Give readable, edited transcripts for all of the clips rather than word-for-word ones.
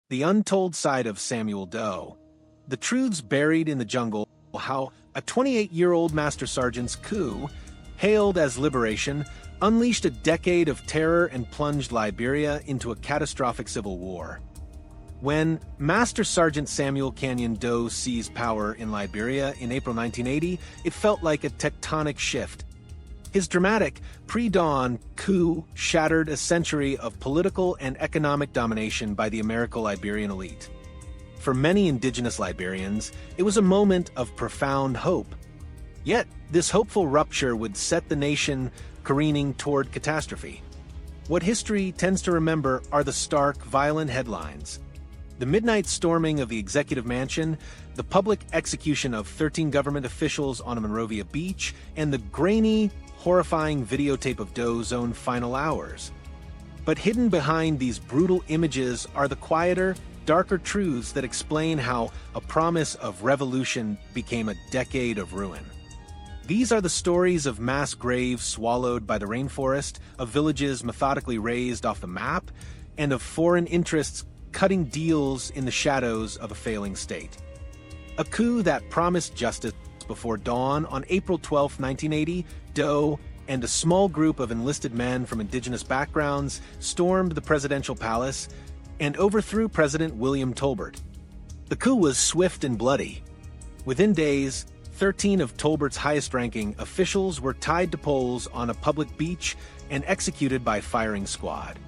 The untold side of Samuel Doe. The truths buried in the jungle, how a 28-year-old Master Sergeant's coup, hailed as liberation, unleashed a decade of terror and plunged Liberia into a catastrophic civil war. When Master Sergeant Samuel Canyon Doe seized power in Liberia in April 1980, it felt like a tectonic shift. His dramatic, pre-dawn coup shattered a century of political and economic domination by the Americo-Liberian elite. For many indigenous Liberians, it was a moment of profound hope. Yet, this hopeful rupture would set the nation careening toward catastrophe. What history tends to remember are the stark, violent headlines. The midnight storming of the executive mansion, the public execution of 13 government officials on a Monrovia beach, and the grainy, horrifying videotape of Doe's own final hours. But hidden behind these brutal images are the quieter, darker truths that explain how a promise of revolution became a decade of ruin. These are the stories of mass graves swallowed by the rainforest, of villages methodically razed off the map, and of foreign interests cutting deals in the shadows of a failing state. A coup that promised justice before dawn on April 12, 1980, Doe and a small group of enlisted men from indigenous backgrounds stormed the presidential palace and overthrew President William Tolbert. The coup was swift and bloody. Within days, 13 of Tolbert's highest-ranking officials were tied to poles on a public beach and executed by firing squad.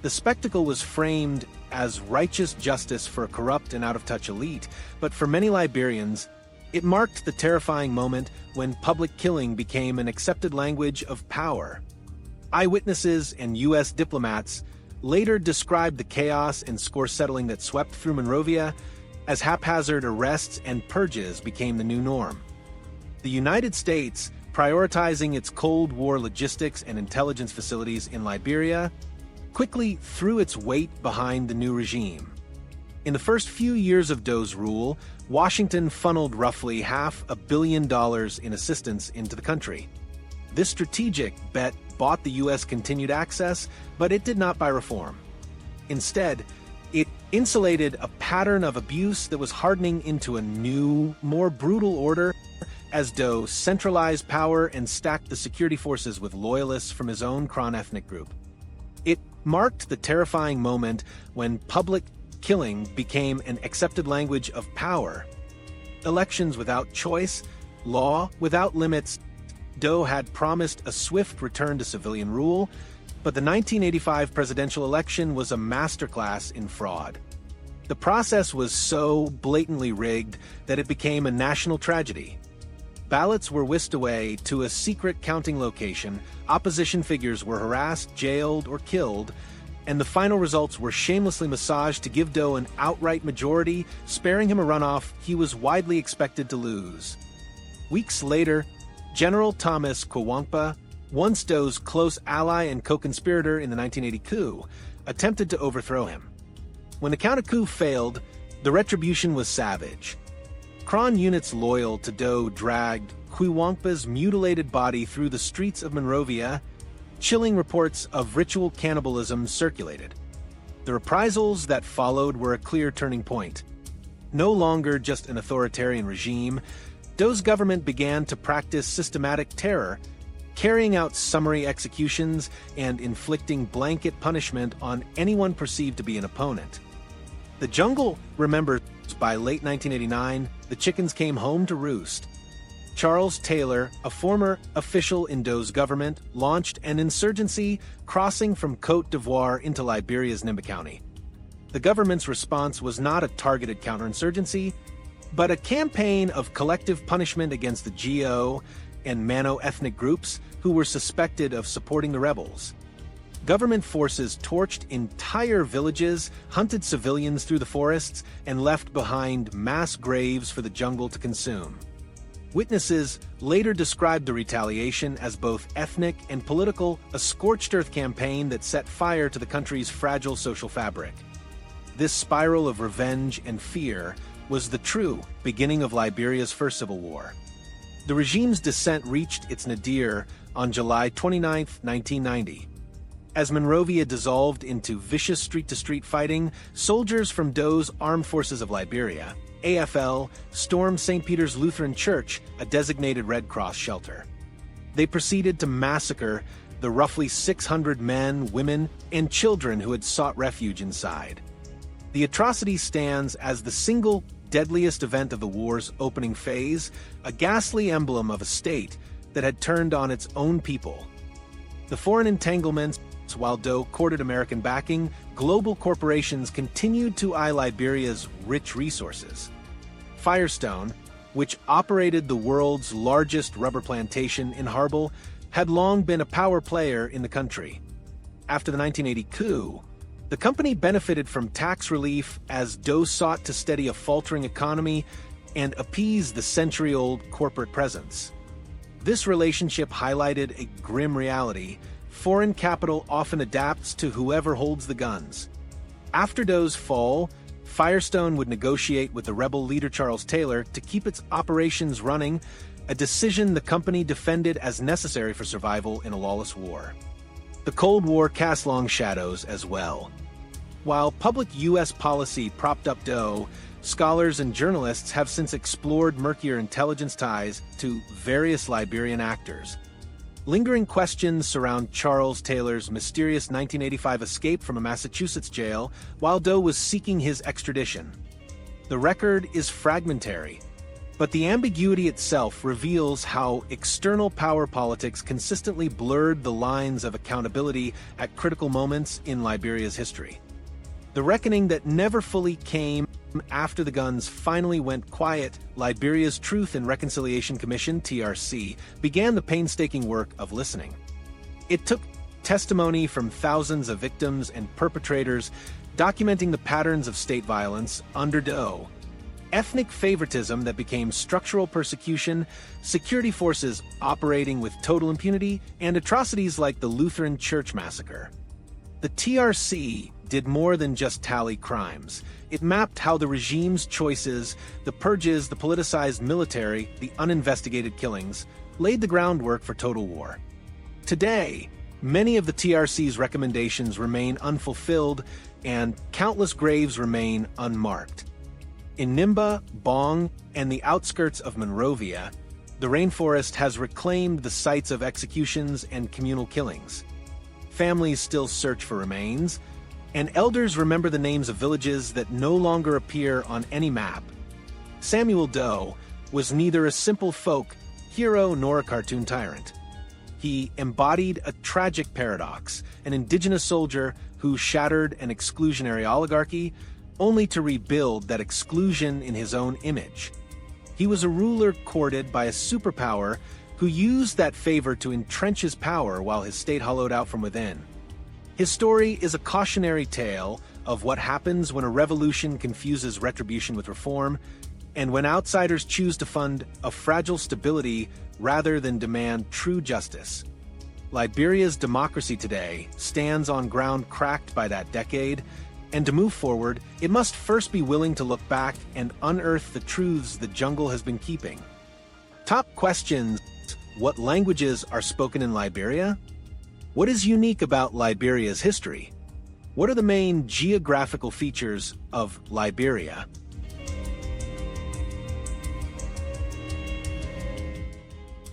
The spectacle was framed as righteous justice for a corrupt and out-of-touch elite, but for many Liberians, it marked the terrifying moment when public killing became an accepted language of power. Eyewitnesses and U.S. diplomats later described the chaos and score-settling that swept through Monrovia as haphazard arrests and purges became the new norm. The United States, prioritizing its Cold War logistics and intelligence facilities in Liberia, quickly threw its weight behind the new regime. In the first few years of Doe's rule, Washington funneled roughly $500 million in assistance into the country. This strategic bet bought the U.S. continued access, but it did not buy reform. Instead, it insulated a pattern of abuse that was hardening into a new, more brutal order as Doe centralized power and stacked the security forces with loyalists from his own Kron ethnic group. It marked the terrifying moment when public killing became an accepted language of power. Elections without choice, law without limits. Doe had promised a swift return to civilian rule, but the 1985 presidential election was a masterclass in fraud. The process was so blatantly rigged that it became a national tragedy. Ballots were whisked away to a secret counting location, opposition figures were harassed, jailed, or killed, and the final results were shamelessly massaged to give Doe an outright majority, sparing him a runoff he was widely expected to lose. Weeks later, General Thomas Kwankpa, once Doe's close ally and co-conspirator in the 1980 coup, attempted to overthrow him. When the counter-coup failed, the retribution was savage. Kron units loyal to Doe dragged Kwankpa's mutilated body through the streets of Monrovia. Chilling reports of ritual cannibalism circulated. The reprisals that followed were a clear turning point. No longer just an authoritarian regime, Doe's government began to practice systematic terror, carrying out summary executions and inflicting blanket punishment on anyone perceived to be an opponent. The jungle remembers by late 1989, the chickens came home to roost. Charles Taylor, a former official in Doe's government, launched an insurgency crossing from Côte d'Ivoire into Liberia's Nimba County. The government's response was not a targeted counterinsurgency, but a campaign of collective punishment against the GO and Mano ethnic groups who were suspected of supporting the rebels. Government forces torched entire villages, hunted civilians through the forests, and left behind mass graves for the jungle to consume. Witnesses later described the retaliation as both ethnic and political, a scorched earth campaign that set fire to the country's fragile social fabric. This spiral of revenge and fear was the true beginning of Liberia's first civil war. The regime's descent reached its nadir on July 29, 1990. As Monrovia dissolved into vicious street-to-street fighting, soldiers from Doe's Armed Forces of Liberia, AFL, stormed St. Peter's Lutheran Church, a designated Red Cross shelter. They proceeded to massacre the roughly 600 men, women, and children who had sought refuge inside. The atrocity stands as the single deadliest event of the war's opening phase, a ghastly emblem of a state that had turned on its own people. The foreign entanglements, while Doe courted American backing, global corporations continued to eye Liberia's rich resources. Firestone, which operated the world's largest rubber plantation in Harbel, had long been a power player in the country. After the 1980 coup, the company benefited from tax relief as Doe sought to steady a faltering economy and appease the century-old corporate presence. This relationship highlighted a grim reality: foreign capital often adapts to whoever holds the guns. After Doe's fall, Firestone would negotiate with the rebel leader Charles Taylor to keep its operations running, a decision the company defended as necessary for survival in a lawless war. The Cold War cast long shadows as well. While public U.S. policy propped up Doe, scholars and journalists have since explored murkier intelligence ties to various Liberian actors. Lingering questions surround Charles Taylor's mysterious 1985 escape from a Massachusetts jail while Doe was seeking his extradition. The record is fragmentary, but the ambiguity itself reveals how external power politics consistently blurred the lines of accountability at critical moments in Liberia's history. The reckoning that never fully came after the guns finally went quiet, Liberia's Truth and Reconciliation Commission, TRC, began the painstaking work of listening. It took testimony from thousands of victims and perpetrators, documenting the patterns of state violence under Doe. Ethnic favoritism that became structural persecution, security forces operating with total impunity, and atrocities like the Lutheran Church massacre. The TRC did more than just tally crimes. It mapped how the regime's choices, the purges, the politicized military, the uninvestigated killings, laid the groundwork for total war. Today, many of the TRC's recommendations remain unfulfilled, and countless graves remain unmarked. In Nimba, Bong, and the outskirts of Monrovia, the rainforest has reclaimed the sites of executions and communal killings. Families still search for remains, and elders remember the names of villages that no longer appear on any map. Samuel Doe was neither a simple folk hero nor a cartoon tyrant. He embodied a tragic paradox, an indigenous soldier who shattered an exclusionary oligarchy only to rebuild that exclusion in his own image. He was a ruler courted by a superpower who used that favor to entrench his power while his state hollowed out from within. His story is a cautionary tale of what happens when a revolution confuses retribution with reform, and when outsiders choose to fund a fragile stability rather than demand true justice. Liberia's democracy today stands on ground cracked by that decade, and to move forward, it must first be willing to look back and unearth the truths the jungle has been keeping. Top questions: what languages are spoken in Liberia? What is unique about Liberia's history? What are the main geographical features of Liberia?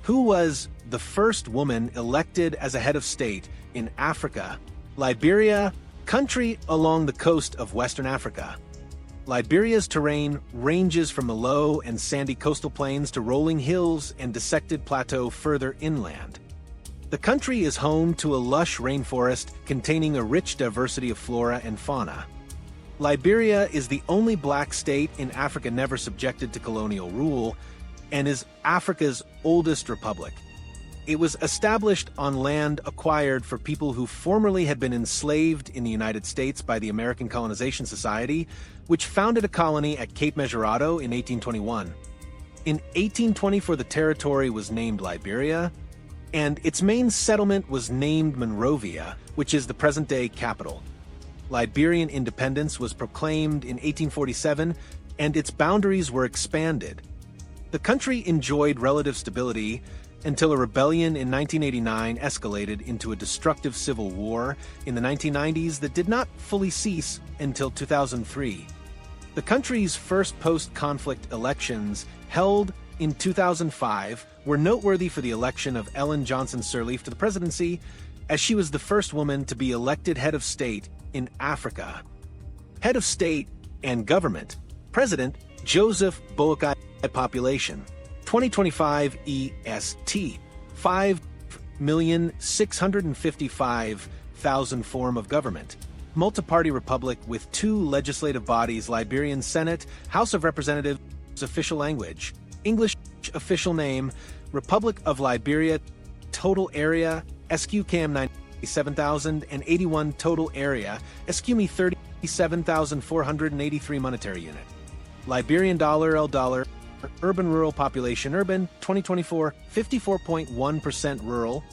Who was the first woman elected as a head of state in Africa? Liberia, country along the coast of Western Africa. Liberia's terrain ranges from the low and sandy coastal plains to rolling hills and dissected plateau further inland. The country is home to a lush rainforest containing a rich diversity of flora and fauna. Liberia is the only black state in Africa never subjected to colonial rule, and is Africa's oldest republic. It was established on land acquired for people who formerly had been enslaved in the United States by the American Colonization Society, which founded a colony at Cape Mesurado in 1821. In 1824, the territory was named Liberia, and its main settlement was named Monrovia, which is the present-day capital. Liberian independence was proclaimed in 1847, and its boundaries were expanded. The country enjoyed relative stability until a rebellion in 1989 escalated into a destructive civil war in the 1990s that did not fully cease until 2003. The country's first post-conflict elections, held in 2005, were noteworthy for the election of Ellen Johnson Sirleaf to the presidency, as she was the first woman to be elected head of state in Africa. Head of state and government, President Joseph Boakai. Population 2025 EST 5,655,000. Form of government: multi-party republic with 2 legislative bodies. Liberian Senate, House of Representatives. Official language English. Official name Republic of Liberia. Total area SQ-CAM 97,081. Total area SQ-ME 37,483. Monetary unit Liberian dollar. L dollar. Urban-rural population: urban 2024 54.1%, rural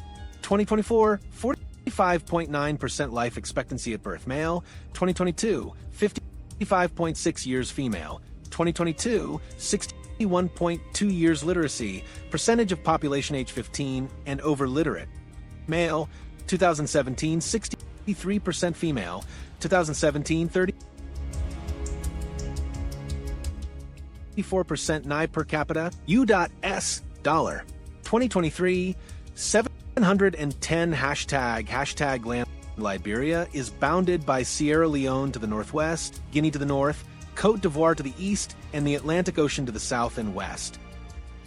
2024 45.9%. Life expectancy at birth: male 2022 55.6 years, female 2022 61.2 years. Literacy percentage of population age 15 and over literate: male 2017 63%, female 2017 34%. NI per capita U.S. dollar 2023 710. Hashtag land. Liberia is bounded by Sierra Leone to the northwest, Guinea to the north, Côte d'Ivoire to the east, and the Atlantic Ocean to the south and west.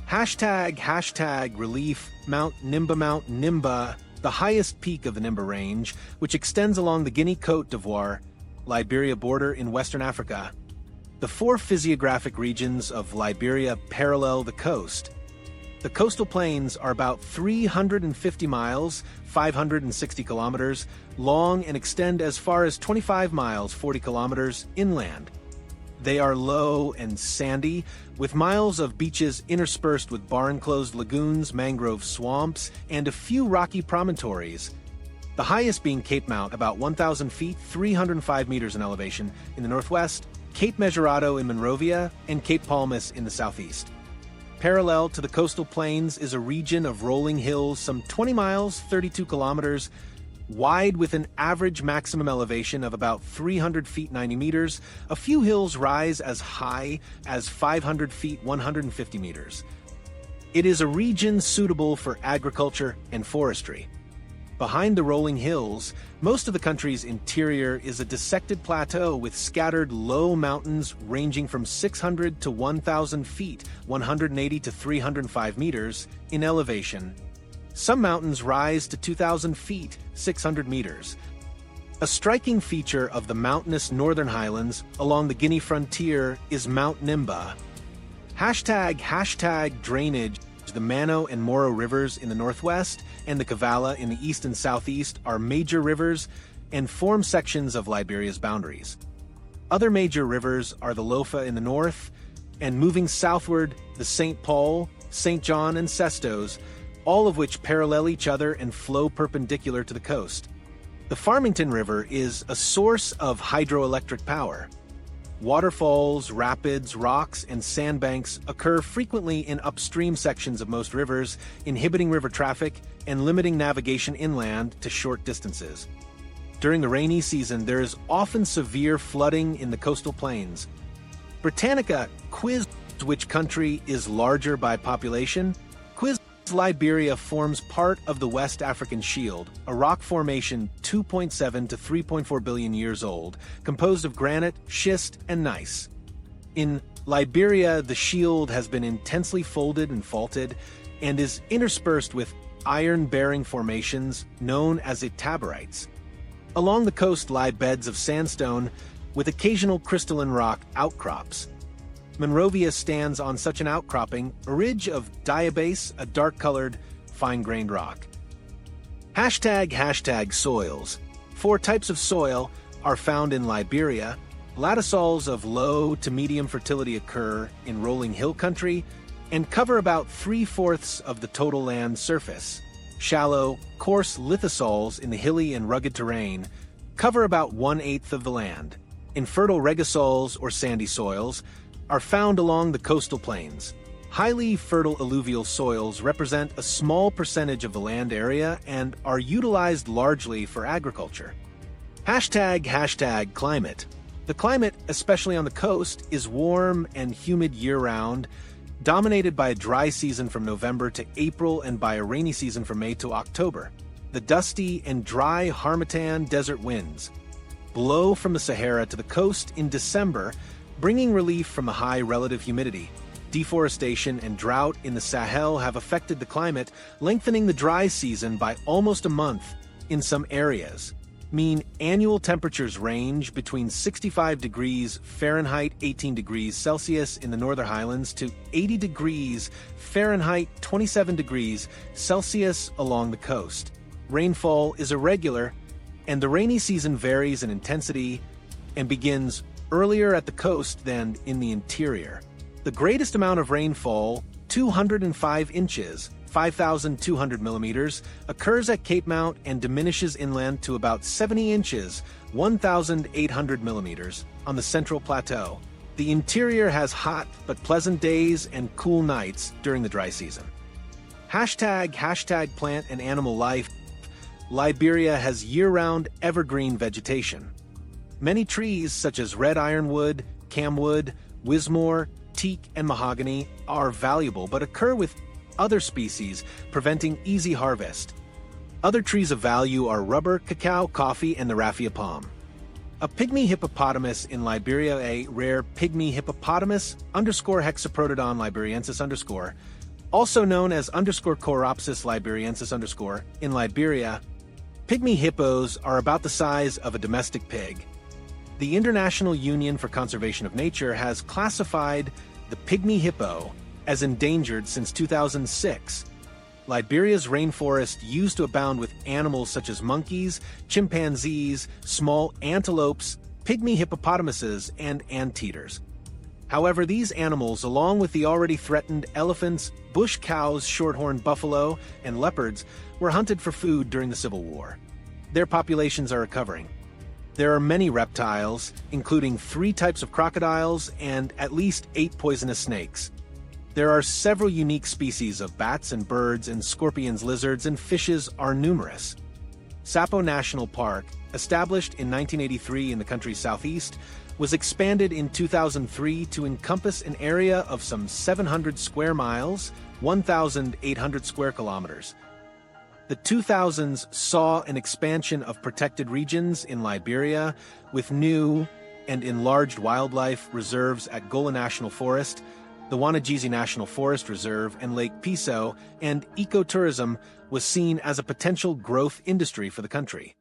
Hashtag relief Mount Nimba, the highest peak of the Nimba Range, which extends along the Guinea-Côte d'Ivoire, Liberia border in Western Africa. The 4 physiographic regions of Liberia parallel the coast. The coastal plains are about 350 miles, 560 kilometers, long and extend as far as 25 miles, 40 kilometers, inland. They are low and sandy, with miles of beaches interspersed with bar-enclosed lagoons, mangrove swamps, and a few rocky promontories. The highest being Cape Mount, about 1,000 feet, 305 meters in elevation, in the northwest, Cape Mesurado in Monrovia, and Cape Palmas in the southeast. Parallel to the coastal plains is a region of rolling hills some 20 miles, 32 kilometers, wide with an average maximum elevation of about 300 feet, 90 meters. A few hills rise as high as 500 feet, 150 meters. It is a region suitable for agriculture and forestry. Behind the rolling hills, most of the country's interior is a dissected plateau with scattered low mountains ranging from 600 to 1,000 feet, 180 to 305 meters, in elevation. Some mountains rise to 2,000 feet, 600 meters. A striking feature of the mountainous northern highlands along the Guinea frontier is Mount Nimba. Hashtag drainage. The Mano and Moro rivers in the northwest and the Kavala in the east and southeast are major rivers and form sections of Liberia's boundaries. Other major rivers are the Lofa in the north, and moving southward, the St. Paul, St. John, and Sestos, all of which parallel each other and flow perpendicular to the coast. The Farmington River is a source of hydroelectric power. Waterfalls, rapids, rocks, and sandbanks occur frequently in upstream sections of most rivers, inhibiting river traffic and limiting navigation inland to short distances. During the rainy season, there is often severe flooding in the coastal plains. Britannica quizzed which country is larger by population. Liberia forms part of the West African Shield, a rock formation 2.7 to 3.4 billion years old, composed of granite, schist, and gneiss. In Liberia, the shield has been intensely folded and faulted, and is interspersed with iron-bearing formations known as itabirites. Along the coast lie beds of sandstone, with occasional crystalline rock outcrops. Monrovia stands on such an outcropping, a ridge of diabase, a dark-colored, fine-grained rock. Hashtag soils. 4 types of soil are found in Liberia. Latisols of low to medium fertility occur in rolling hill country and cover about 3/4 of the total land surface. Shallow, coarse lithosols in the hilly and rugged terrain cover about 1/8 of the land. Infertile regisols or sandy soils are found along the coastal plains. Highly fertile alluvial soils represent a small percentage of the land area and are utilized largely for agriculture. Hashtag climate. The climate, especially on the coast, is warm and humid year-round, dominated by a dry season from November to April and by a rainy season from May to October. The dusty and dry harmattan desert winds blow from the Sahara to the coast in December, bringing relief from the high relative humidity. Deforestation and drought in the Sahel have affected the climate, lengthening the dry season by almost a month in some areas. Mean annual temperatures range between 65 degrees Fahrenheit 18 degrees Celsius in the Northern Highlands to 80 degrees Fahrenheit 27 degrees Celsius along the coast. Rainfall is irregular, and the rainy season varies in intensity and begins earlier at the coast than in the interior. The greatest amount of rainfall, 205 inches, 5,200 millimeters, occurs at Cape Mount and diminishes inland to about 70 inches, 1,800 millimeters, on the Central Plateau. The interior has hot but pleasant days and cool nights during the dry season. Hashtag plant and animal life. Liberia has year-round evergreen vegetation. Many trees such as red ironwood, camwood, wismore, teak, and mahogany are valuable but occur with other species, preventing easy harvest. Other trees of value are rubber, cacao, coffee, and the raffia palm. A pygmy hippopotamus in Liberia, a rare pygmy hippopotamus _hexaprotodon liberiensis also known as _Choropsis liberiensis in Liberia. Pygmy hippos are about the size of a domestic pig. The International Union for Conservation of Nature has classified the pygmy hippo as endangered since 2006. Liberia's rainforest used to abound with animals such as monkeys, chimpanzees, small antelopes, pygmy hippopotamuses, and anteaters. However, these animals, along with the already threatened elephants, bush cows, shorthorn buffalo, and leopards, were hunted for food during the Civil War. Their populations are recovering. There are many reptiles, including 3 types of crocodiles and at least 8 poisonous snakes. There are several unique species of bats and birds, and scorpions, lizards, and fishes are numerous. Sapo National Park, established in 1983 in the country's southeast, was expanded in 2003 to encompass an area of some 700 square miles, 1,800 square kilometers. The 2000s saw an expansion of protected regions in Liberia, with new and enlarged wildlife reserves at Gola National Forest, the Wanajeezy National Forest Reserve, and Lake Piso, and ecotourism was seen as a potential growth industry for the country.